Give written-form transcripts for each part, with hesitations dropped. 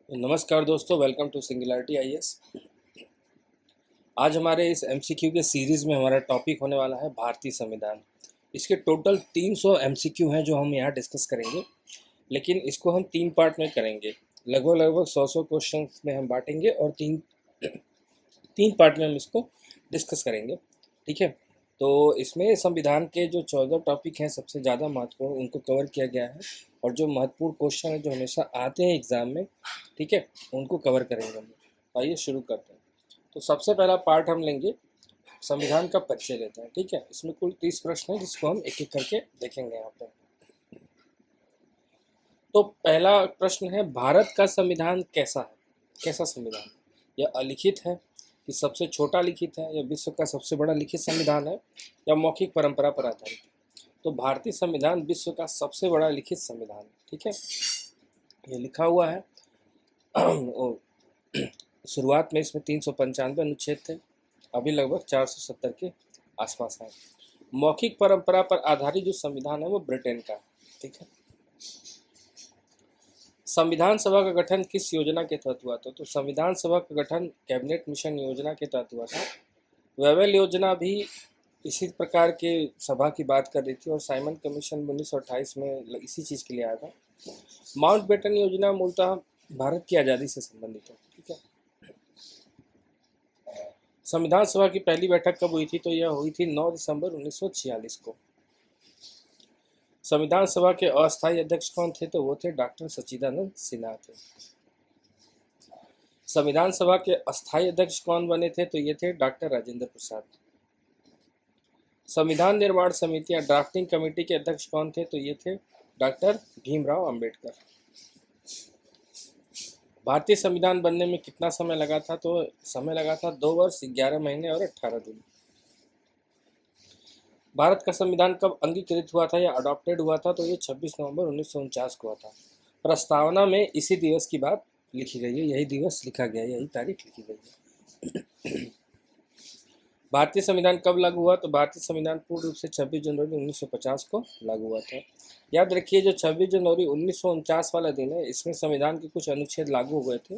नमस्कार दोस्तों, welcome to singularity IAS. आज हमारे इस एमसीक्यू के सीरीज़ में हमारा टॉपिक होने वाला है भारतीय संविधान। इसके टोटल 300 एमसीक्यू हैं जो हम यहाँ डिस्कस करेंगे, लेकिन इसको हम 3 पार्ट में करेंगे। लगभग 100 क्वेश्चन में हम बांटेंगे और तीन तीन पार्ट में हम इसको डिस्कस करेंगे। ठीक है, तो इसमें संविधान के जो 14 टॉपिक हैं सबसे ज़्यादा महत्वपूर्ण, उनको कवर किया गया है। और जो महत्वपूर्ण क्वेश्चन है जो हमेशा आते हैं एग्ज़ाम में, ठीक है, उनको कवर करेंगे हम। आइए शुरू करते हैं। तो सबसे पहला पार्ट हम लेंगे, संविधान का परिचय लेते हैं। ठीक है, इसमें कुल 30 प्रश्न हैं जिसको हम एक एक करके देखेंगे यहाँ पर। तो पहला प्रश्न है, भारत का संविधान कैसा है? कैसा संविधान? यह अलिखित है कि सबसे छोटा लिखित है, या विश्व का सबसे बड़ा लिखित संविधान है, या मौखिक परंपरा पर आधारित? तो भारतीय संविधान विश्व का सबसे बड़ा लिखित संविधान है। ठीक है, ये लिखा हुआ है। शुरुआत में इसमें 395 अनुच्छेद थे, अभी लगभग 470 के आसपास है। मौखिक परंपरा पर आधारित जो संविधान है वो ब्रिटेन का है। ठीक है, संविधान सभा का गठन किस योजना के तहत हुआ था? तो संविधान सभा का गठन कैबिनेट मिशन योजना के तहत हुआ था। वेवेल योजना भी इसी प्रकार के सभा की बात कर रही थी, और साइमन कमीशन 1928 में इसी चीज़ के लिए आया था। माउंटबेटन योजना मूलतः भारत की आज़ादी से संबंधित है। ठीक है, संविधान सभा की पहली बैठक कब हुई थी? तो यह हुई थी 9 दिसंबर 1946 को। संविधान सभा के अस्थायी अध्यक्ष कौन थे? तो वो थे डॉक्टर सच्चिदानंद सिन्हा थे। संविधान सभा के अस्थायी अध्यक्ष कौन बने थे? तो ये थे डॉक्टर राजेंद्र प्रसाद। संविधान निर्माण समिति या ड्राफ्टिंग कमेटी के अध्यक्ष कौन थे? तो ये थे डॉक्टर भीमराव अंबेडकर। भारतीय संविधान बनने में कितना समय लगा था? तो समय लगा था 2 वर्ष 11 महीने और 18 दिन। भारत का संविधान कब अंगीकृत हुआ था या अडॉप्टेड हुआ था? तो ये 26 नवंबर 1949 को हुआ था। प्रस्तावना में इसी दिवस की बात लिखी गई है, यही दिवस लिखा गया है, यही तारीख लिखी गई है। भारतीय संविधान कब लागू हुआ? तो भारतीय संविधान पूर्ण रूप से 26 जनवरी 1950 को लागू हुआ था। याद रखिए, जो 26 जनवरी 1949 वाला दिन है, इसमें संविधान के कुछ अनुच्छेद लागू हुए थे,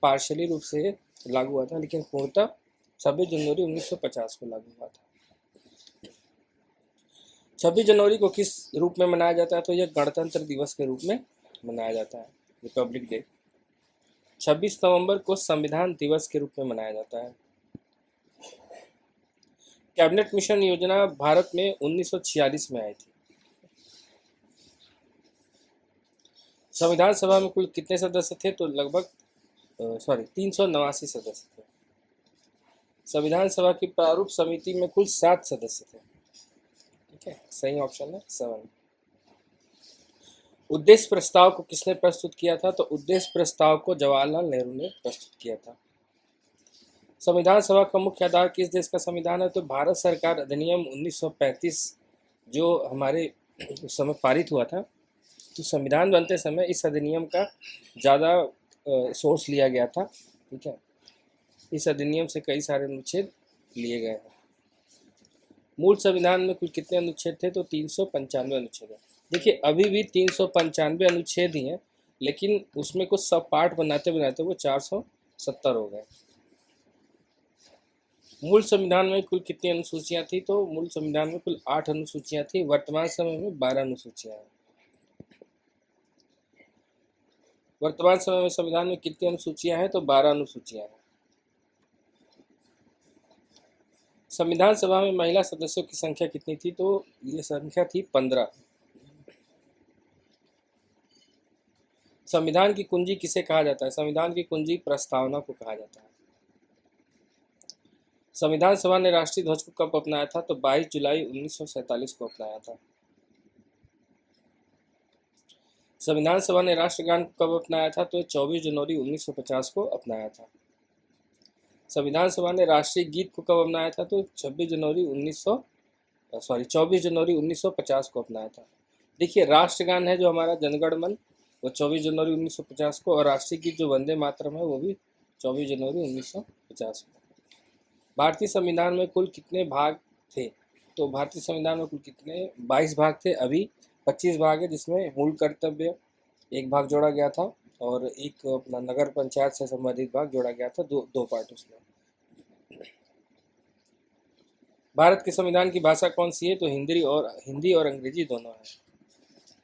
पार्शली रूप से लागू हुआ था, लेकिन पूर्णतः 26 जनवरी 1950 को लागू हुआ था। 26 जनवरी को किस रूप में मनाया जाता है? तो यह गणतंत्र दिवस के रूप में मनाया जाता है, रिपब्लिक डे। 26 नवंबर को संविधान दिवस के रूप में मनाया जाता है। कैबिनेट मिशन योजना भारत में 1946 में आई थी। संविधान सभा में कुल कितने सदस्य थे? तो लगभग 389 सदस्य थे। संविधान सभा की प्रारूप समिति में कुल 7 सदस्य थे। ठीक है, सही ऑप्शन है 7। उद्देश्य प्रस्ताव को किसने प्रस्तुत किया था? तो उद्देश्य प्रस्ताव को जवाहरलाल नेहरू ने प्रस्तुत किया था। संविधान सभा का मुख्य आधार किस देश का संविधान है? तो भारत सरकार अधिनियम 1935 जो हमारे उस समय पारित हुआ था, तो संविधान बनते समय इस अधिनियम का ज़्यादा सोर्स लिया गया था। ठीक है, इस अधिनियम से कई सारे अनुच्छेद लिए गए हैं। मूल संविधान में कुल कितने अनुच्छेद थे? तो 395 अनुच्छेद है। देखिए, अभी भी 395 अनुच्छेद ही हैं, लेकिन उसमें कुछ सब पार्ट बनाते बनाते वो 470 हो गए। मूल संविधान में कुल कितनी अनुसूचियां थी? तो मूल संविधान में कुल 8 अनुसूचियां थी। वर्तमान समय में 12 अनुसूचियां हैं। वर्तमान समय में संविधान में कितनी अनुसूचियां हैं? तो 12 अनुसूचियां हैं। संविधान सभा में महिला सदस्यों की संख्या कितनी थी? तो ये संख्या थी 15। संविधान की कुंजी किसे कहा जाता है? संविधान की कुंजी प्रस्तावना को कहा जाता है। संविधान सभा ने राष्ट्रीय ध्वज को कब अपनाया था? तो 22 जुलाई 1947 को अपनाया था। संविधान सभा ने राष्ट्रगान को कब अपनाया था? तो 24 जनवरी 1950 को अपनाया था। संविधान सभा ने राष्ट्रीय गीत को कब अपनाया था? तो 24 जनवरी 1950 को अपनाया था। देखिए, राष्ट्रगान है जो हमारा जनगण मन, वो 24 जनवरी 1950 को, और राष्ट्रीय गीत जो वंदे मातरम है वो भी 24 जनवरी 1950 को। भारतीय संविधान में कुल कितने भाग थे? तो भारतीय संविधान में कुल कितने 22 भाग थे। अभी 25 भाग है, जिसमें मूल कर्तव्य एक भाग जोड़ा गया था, और एक अपना नगर पंचायत से संबंधित भाग जोड़ा गया था, दो पार्ट उसमें। भारत के संविधान की भाषा कौन सी है? तो हिंदी और अंग्रेजी दोनों है।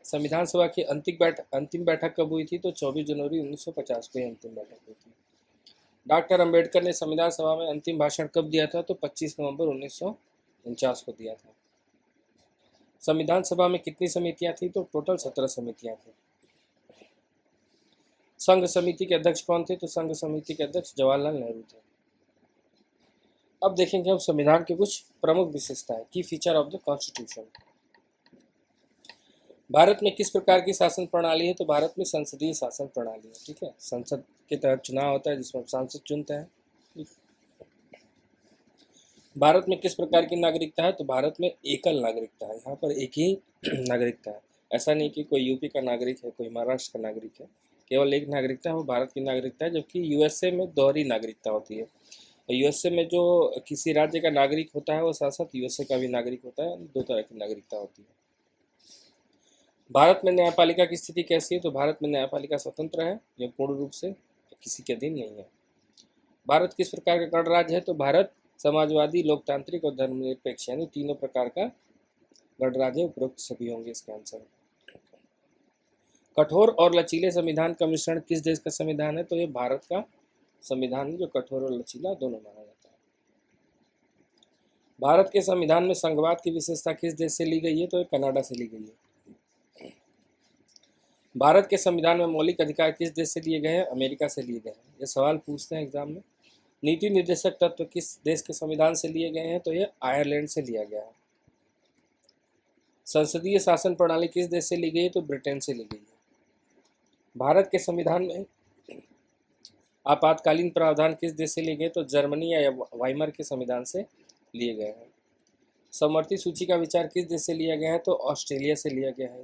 संविधान सभा की अंतिम बैठक कब हुई थी? तो 24 जनवरी 1950 को अंतिम बैठक हुई थी। डॉक्टर अंबेडकर ने संविधान सभा में अंतिम भाषण कब दिया था? तो 25 नवंबर 1949 को दिया था। संविधान सभा में कितनी समितियां थी? तो टोटल 17 समितियां थी। संघ समिति के अध्यक्ष कौन थे? तो संघ समिति के अध्यक्ष जवाहरलाल नेहरू थे। अब देखेंगे हम संविधान के कुछ प्रमुख विशेषताएं, की feature of the constitution. Bharat में किस प्रकार की शासन प्रणाली है? तो भारत में संसदीय शासन प्रणाली है। ठीक है, संसद के तहत चुनाव होता है जिसमें सांसद चुनते हैं। भारत में किस प्रकार की नागरिकता है? तो भारत में एकल नागरिकता है। यहाँ पर एक ही नागरिकता है, ऐसा नहीं कि कोई यूपी का नागरिक है, कोई महाराष्ट्र का नागरिक है। केवल एक नागरिकता है, वो भारत की नागरिकता है। जबकि यूएसए में दोहरी नागरिकता होती है। यूएसए में जो किसी राज्य का नागरिक होता है वो साथ साथ यूएसए का भी नागरिक होता है। दो तरह की नागरिकता होती है। भारत में न्यायपालिका की स्थिति कैसी है? तो भारत में न्यायपालिका स्वतंत्र है, यह पूर्ण रूप से किसी के अधीन नहीं है। भारत किस प्रकार का गणराज्य है? तो भारत समाजवादी, लोकतांत्रिक और धर्मनिरपेक्ष, यानी तीनों प्रकार का गणराज्य। उपरोक्त सभी होंगे इसके आंसर। कठोर और लचीले संविधान का मिश्रण किस देश का संविधान है? तो ये भारत का संविधान है, जो कठोर और लचीला दोनों माना जाता है। भारत के संविधान में संघवाद की विशेषता किस देश से ली गई है? तो ये कनाडा से ली गई है। भारत के संविधान में मौलिक अधिकार किस देश से लिए गए हैं? अमेरिका से लिए गए हैं। ये सवाल पूछते हैं एग्जाम में। नीति निर्देशक तत्व किस देश के संविधान से लिए गए हैं? तो ये आयरलैंड से लिया गया है। संसदीय शासन प्रणाली किस देश से ली गई है? तो ब्रिटेन से ली गई है। भारत के संविधान में आपातकालीन प्रावधान किस देश से लिए गए? तो जर्मनी या वाइमर के संविधान से लिए गए हैं। समवर्ती सूची का विचार किस देश से लिया गया है? तो ऑस्ट्रेलिया से लिया गया है।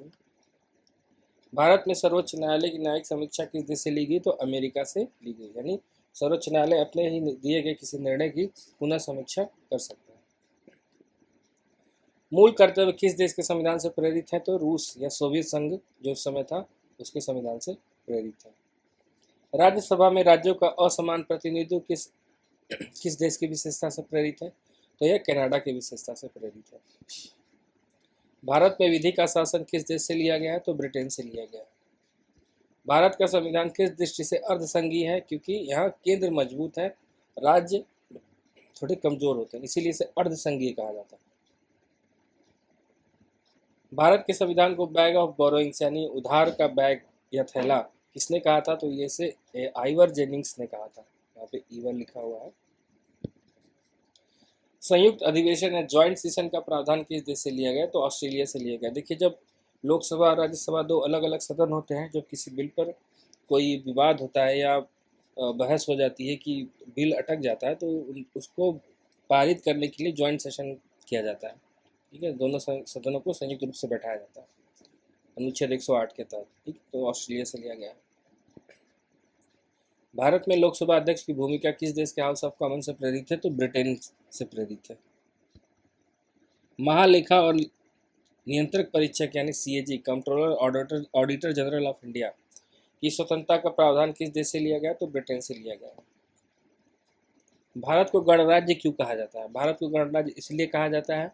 भारत में सर्वोच्च न्यायालय की न्यायिक समीक्षा किस देश से ली गई? तो अमेरिका से ली गई। यानी सर्वोच्च न्यायालय अपने ही दिए गए किसी निर्णय की पुनः समीक्षा कर सकता है। मूल कर्तव्य किस देश के संविधान से प्रेरित है? तो रूस या सोवियत संघ जो उस समय था उसके संविधान से प्रेरित है। राज्यसभा में राज्यों का असमान प्रतिनिधित्व किस देश की विशेषता से प्रेरित है? तो यह कनाडा की विशेषता से प्रेरित है। भारत में विधि का शासन किस देश से लिया गया है? तो ब्रिटेन से लिया गया है। भारत का संविधान किस दृष्टि से अर्धसंघीय है? क्योंकि यहाँ केंद्र मजबूत है, राज्य थोड़े कमजोर होते हैं, इसीलिए इसे अर्धसंघीय कहा जाता है। भारत के संविधान को बैग ऑफ बोरोइंग्स यानी उधार का बैग या थैला किसने कहा था? तो ये से आइवर जेनिंग्स ने कहा था। यहाँ पे ईवर लिखा हुआ है। संयुक्त अधिवेशन या ज्वाइंट सेशन का प्रावधान किस देश से लिया गया? तो ऑस्ट्रेलिया से लिया गया। देखिए, जब लोकसभा और राज्यसभा दो अलग अलग सदन होते हैं, जब किसी बिल पर कोई विवाद होता है या बहस हो जाती है कि बिल अटक जाता है, तो उसको पारित करने के लिए ज्वाइंट सेशन किया जाता है। ठीक है, दोनों सदनों को संयुक्त रूप से बैठाया जाता है अनुच्छेद 108 के तहत। ठीक, तो ऑस्ट्रेलिया से लिया गया है। भारत में लोकसभा अध्यक्ष की भूमिका किस देश के हाउस ऑफ कॉमन से प्रेरित है? तो ब्रिटेन से प्रेरित है। महालेखा और नियंत्रक परीक्षक यानी CAG, controller auditor general of India की स्वतंत्रता का प्रावधान किस देश से लिया गया? तो ब्रिटेन से लिया गया। भारत को गणराज्य क्यों कहा जाता है? भारत को गणराज्य इसलिए कहा जाता है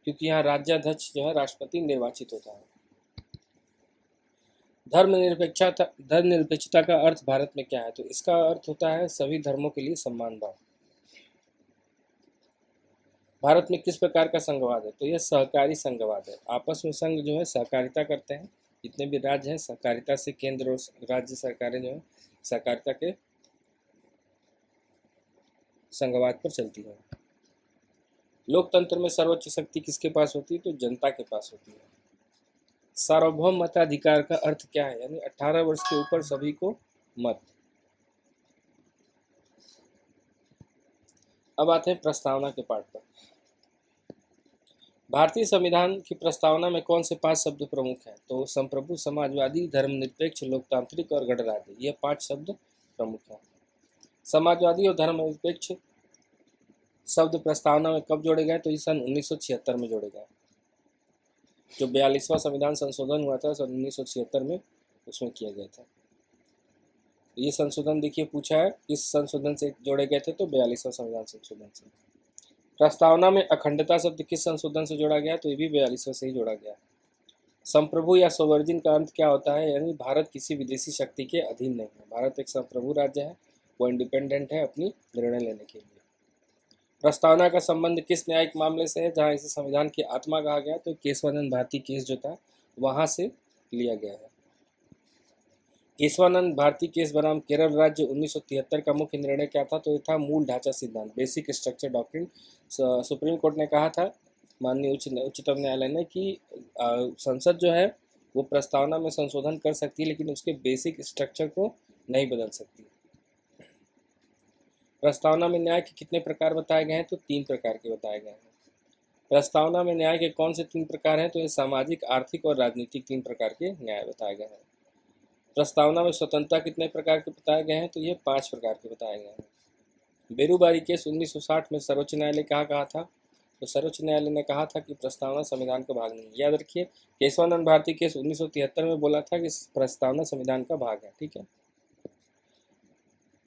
क्योंकि यहाँ राज्याध्यक्ष जो है राष्ट्रपति निर्वाचित होता है। धर्मनिरपेक्षता का अर्थ भारत में क्या है? तो इसका अर्थ होता है सभी धर्मों के लिए सम्मान भाव। भारत में किस प्रकार का संघवाद है? तो यह सहकारी संघवाद है। आपस में संघ जो है सहकारिता करते हैं। जितने भी राज्य हैं सहकारिता से, केंद्र और राज्य सरकारें जो है सहकारिता के संघवाद पर चलती है। लोकतंत्र में सर्वोच्च शक्ति किसके पास होती है? तो जनता के पास होती है। सार्वभौम मताधिकार का अर्थ क्या है? यानी 18 वर्ष के ऊपर सभी को मत। अब आते हैं प्रस्तावना के पार्ट पर। भारतीय संविधान की प्रस्तावना में कौन से 5 शब्द प्रमुख हैं? तो संप्रभु, समाजवादी, धर्मनिरपेक्ष, लोकतांत्रिक और गणराज्य, ये 5 शब्द प्रमुख हैं। समाजवादी और धर्मनिरपेक्ष शब्द प्रस्तावना में कब जोड़े गए? तो ये सन 1976 में जोड़े गए। जो 42वां संविधान संशोधन हुआ था सन 1976 में, उसमें किया गया था। ये संशोधन देखिए पूछा है किस संशोधन से जोड़े गए थे, तो 42वां संविधान संशोधन से। प्रस्तावना में अखंडता शब्द किस संशोधन से जोड़ा गया, तो ये भी 42वां से ही जोड़ा गया है। संप्रभु या सोवर्जिन का अर्थ क्या होता है, यानी भारत किसी विदेशी शक्ति के अधीन नहीं है। भारत एक संप्रभु राज्य है, वो इंडिपेंडेंट है अपनी निर्णय लेने के लिए। प्रस्तावना का संबंध किस न्यायिक मामले से है, जहां इसे संविधान की आत्मा कहा गया, तो केशवानंद भारती केस जो था वहां से लिया गया है। केशवानंद भारती केस बनाम केरल राज्य 1973 का मुख्य निर्णय क्या था, तो ये था मूल ढांचा सिद्धांत, basic structure doctrine. Supreme court ने कहा था, माननीय उच्चतम न्यायालय ने, कि संसद जो है वो प्रस्तावना में संशोधन कर सकती है, लेकिन उसके बेसिक स्ट्रक्चर को नहीं बदल सकती। प्रस्तावना में न्याय के कितने प्रकार बताए गए हैं, तो 3 प्रकार के बताए गए हैं। प्रस्तावना में न्याय के कौन से 3 प्रकार हैं, तो ये सामाजिक, आर्थिक और राजनीतिक 3 प्रकार के न्याय बताए गए हैं। प्रस्तावना में स्वतंत्रता कितने प्रकार के बताए गए हैं, तो ये 5 प्रकार के बताए गए हैं। बेरूबारी केस 1960 में सर्वोच्च न्यायालय कहा था, तो सर्वोच्च न्यायालय ने कहा था कि प्रस्तावना संविधान का भाग नहीं है। याद रखिए, केशवानंद भारती केस 1973 में बोला था कि प्रस्तावना संविधान का भाग है। ठीक है,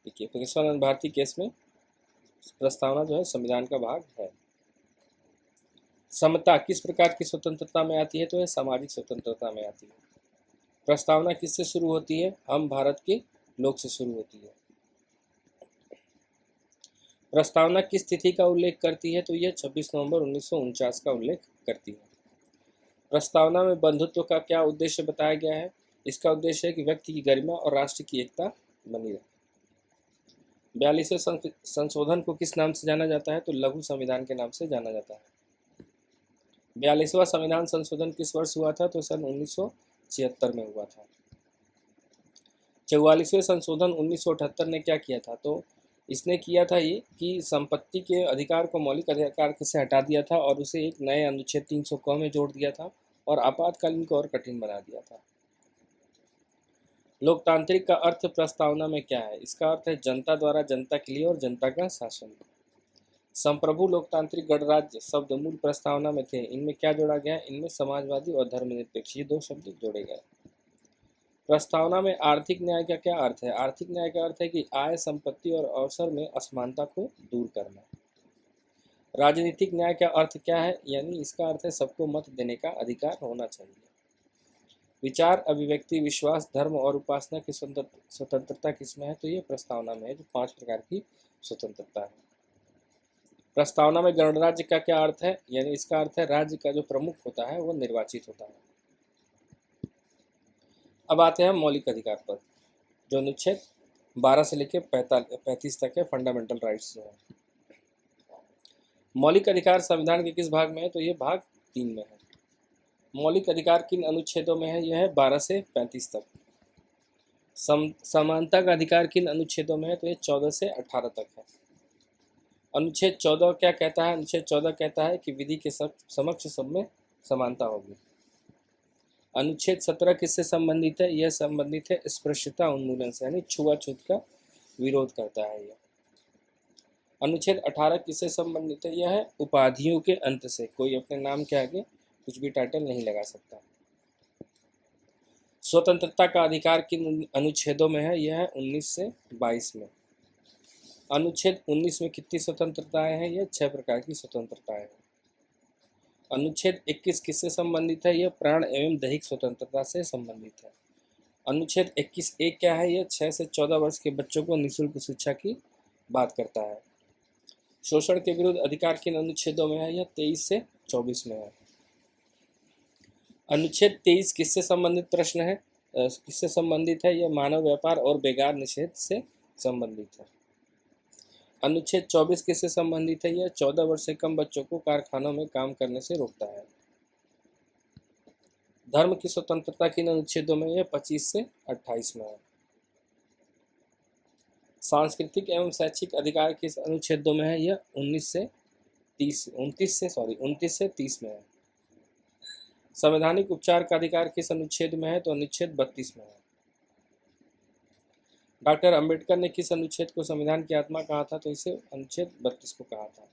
देखिए केशवानंद भारती केस में प्रस्तावना जो है संविधान का भाग है। समता किस प्रकार की स्वतंत्रता में आती है, तो यह सामाजिक स्वतंत्रता में आती है। प्रस्तावना किससे शुरू होती है, हम भारत के लोग से शुरू होती है। प्रस्तावना किस तिथि का उल्लेख करती है, तो यह 26 नवंबर 1949 का उल्लेख करती है। प्रस्तावना में बंधुत्व का क्या उद्देश्य बताया गया है, इसका उद्देश्य है कि व्यक्ति की गरिमा और राष्ट्र की एकता बनी रहे। 42वें संशोधन को किस नाम से जाना जाता है, तो लघु संविधान के नाम से जाना जाता है। 42वां संविधान संशोधन किस वर्ष हुआ था, तो सन 1976 में हुआ था। 44वें संशोधन 1978 ने क्या किया था, तो इसने किया था ये कि संपत्ति के अधिकार को मौलिक अधिकार से हटा दिया था और उसे एक नए अनुच्छेद 300 क में जोड़ दिया था और आपातकालीन को और कठिन बना दिया था। लोकतांत्रिक का अर्थ प्रस्तावना में क्या है, इसका अर्थ है जनता द्वारा जनता के लिए और जनता का शासन। संप्रभु लोकतांत्रिक गणराज्य शब्द मूल प्रस्तावना में थे, इनमें क्या जोड़ा गया, इनमें समाजवादी और धर्मनिरपेक्ष, ये 2 शब्द जोड़े गए। प्रस्तावना में आर्थिक न्याय का क्या अर्थ है, आर्थिक न्याय का अर्थ है कि आय, संपत्ति और अवसर में असमानता को दूर करना। राजनीतिक न्याय का अर्थ क्या है, यानी इसका अर्थ है सबको मत देने का अधिकार होना चाहिए। विचार, अभिव्यक्ति, विश्वास, धर्म और उपासना की स्वतंत्रता किसमें है, तो ये प्रस्तावना में है, जो 5 प्रकार की स्वतंत्रता है। प्रस्तावना में गणराज्य का क्या अर्थ है, यानी इसका अर्थ है राज्य का जो प्रमुख होता है वो निर्वाचित होता है। अब आते हैं मौलिक अधिकार पर, जो अनुच्छेद 12 से लेकर 35 तक है, फंडामेंटल राइट्स जो है। मौलिक अधिकार संविधान के किस भाग में है, तो ये भाग 3 में है। मौलिक अधिकार किन अनुच्छेदों में है, यह है 12 से 35 तक। समानता का अधिकार किन अनुच्छेदों में है, तो ये 14 से 18 तक है। अनुच्छेद 14 क्या कहता है, अनुच्छेद 14 कहता है कि विधि के समक्ष सब में समानता होगी। अनुच्छेद 17 किससे संबंधित है, यह संबंधित है स्पृश्यता उन्मूलन से, यानी छुआछूत का विरोध करता है यह। अनुच्छेद 18 किससे संबंधित है, यह है उपाधियों के अंत से, कोई अपने नाम के आगे कुछ भी टाइटल नहीं लगा सकता। स्वतंत्रता का अधिकार किन अनुच्छेदों में है, यह है 19 से 22 में। अनुच्छेद 19 में कितनी स्वतंत्रताएं हैं, यह 6 प्रकार की स्वतंत्रताएं हैं। अनुच्छेद 21 किससे संबंधित है, यह प्राण एवं दैहिक स्वतंत्रता से संबंधित है। अनुच्छेद 21(1) क्या है, यह 6 से 14 वर्ष के बच्चों को निःशुल्क शिक्षा की बात करता है। शोषण के विरुद्ध अधिकार किन अनुच्छेदों में है, यह 23 से 24 में है। अनुच्छेद 23 किससे संबंधित प्रश्न है, किससे संबंधित है, यह मानव व्यापार और बेगार निषेध से संबंधित है। अनुच्छेद 24 किससे संबंधित है, यह 14 वर्ष से कम बच्चों को कारखानों में काम करने से रोकता है। धर्म की स्वतंत्रता किन अनुच्छेदों में, यह 25 से 28 में है। सांस्कृतिक एवं शैक्षिक अधिकार किस अनुच्छेदों में है, यह 29 से 30 में है। संवैधानिक उपचार का अधिकार किस अनुच्छेद में है, तो अनुच्छेद 32 में है। डॉक्टर अंबेडकर ने किस अनुच्छेद को संविधान की आत्मा कहा था, तो इसे अनुच्छेद 32 को कहा था।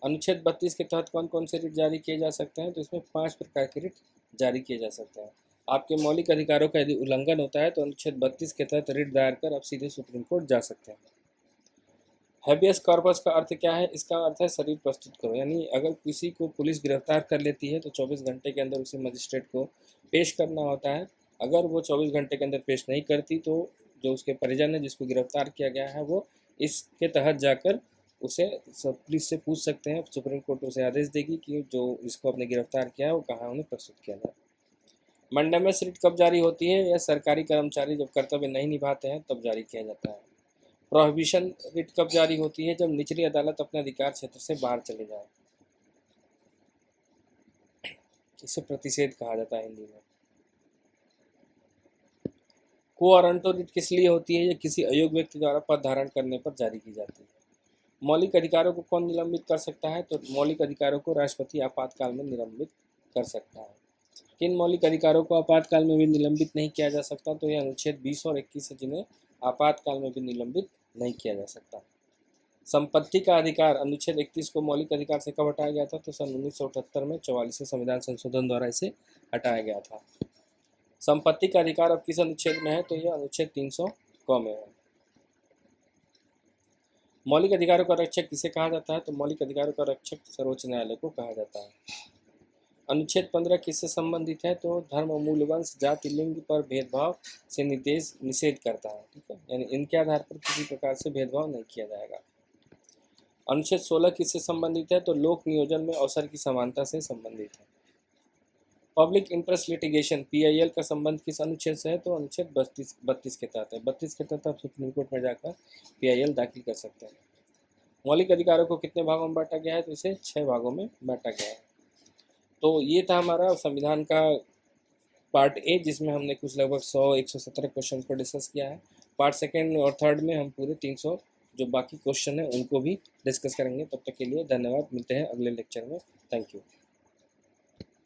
अनुच्छेद 32 के तहत कौन कौन से रिट जारी किए जा सकते हैं, तो इसमें 5 प्रकार के रिट जारी किए जा सकते हैं। आपके मौलिक अधिकारों का यदि उल्लंघन होता है तो अनुच्छेद 32 के तहत रिट दायर कर आप सीधे सुप्रीम कोर्ट जा सकते हैं। हैबियस कॉर्पस का अर्थ क्या है? इसका अर्थ है शरीर प्रस्तुत करो, यानी अगर किसी को पुलिस गिरफ्तार कर लेती है तो 24 घंटे के अंदर उसे मजिस्ट्रेट को पेश करना होता है। अगर वो 24 घंटे के अंदर पेश नहीं करती तो जो उसके परिजन है जिसको गिरफ्तार किया गया है वो इसके तहत जाकर उसे पुलिस से पूछ सकते हैं। सुप्रीम कोर्ट उसे आदेश देगी कि जो इसको अपने गिरफ्तार किया है वो कहाँ उन्हें प्रस्तुत किया जाए। मंडमस रिट कब जारी होती है? यह सरकारी कर्मचारी जब कर्तव्य नहीं निभाते हैं तब जारी किया जाता है। प्रोहिबिशन रिट कब जारी होती है? जब निचली अदालत अपने अधिकार क्षेत्र से बाहर चले जाए। इसे प्रतिषेध कहा जाता है हिंदी में। को वारंटो रिट किस लिए होती है? यह किसी अयोग्य व्यक्ति द्वारा पद धारण करने पर जारी की जाती है। मौलिक अधिकारों को कौन निलंबित कर सकता है? तो मौलिक अधिकारों को राष्ट्रपति आपातकाल में निलंबित कर सकता है। किन मौलिक अधिकारों को आपातकाल में भी निलंबित नहीं किया जा सकता? तो यह अनुच्छेद 20 और 21 है जिन्हें आपातकाल में भी निलंबित नहीं किया जा सकता। संपत्ति का अधिकार अनुच्छेद 31 को मौलिक अधिकार से कब हटाया गया था? तो सन 1978 में 44वें संविधान संशोधन द्वारा इसे हटाया गया था। संपत्ति का अधिकार अब किस अनुच्छेद में है? तो यह अनुच्छेद 300 क में है। मौलिक अधिकारों का रक्षक किसे कहा जाता है? तो मौलिक अधिकारों का रक्षक सर्वोच्च न्यायालय को कहा जाता है। अनुच्छेद 15 किससे संबंधित है? तो धर्म, मूल, वंश, जाति, लिंग पर भेदभाव से निषेध करता है। ठीक है, यानी इनके आधार पर किसी प्रकार से भेदभाव नहीं किया जाएगा। अनुच्छेद 16 किससे संबंधित है? तो लोक नियोजन में अवसर की समानता से संबंधित है। पब्लिक इंटरेस्ट लिटिगेशन PIL का संबंध किस अनुच्छेद से है? तो अनुच्छेद 32 के तहत है। 32 के तहत आप सुप्रीम कोर्ट में जाकर PIL दाखिल कर सकते हैं। मौलिक अधिकारों को कितने भागों में बांटा गया है? तो इसे 6 भागों में बांटा गया है। तो ये था हमारा संविधान का पार्ट ए, जिसमें हमने कुछ लगभग 117 क्वेश्चन को डिस्कस किया है। पार्ट सेकेंड और थर्ड में हम पूरे 300 जो बाकी क्वेश्चन है उनको भी डिस्कस करेंगे। तब तक के लिए धन्यवाद, मिलते हैं अगले लेक्चर में। Thank you.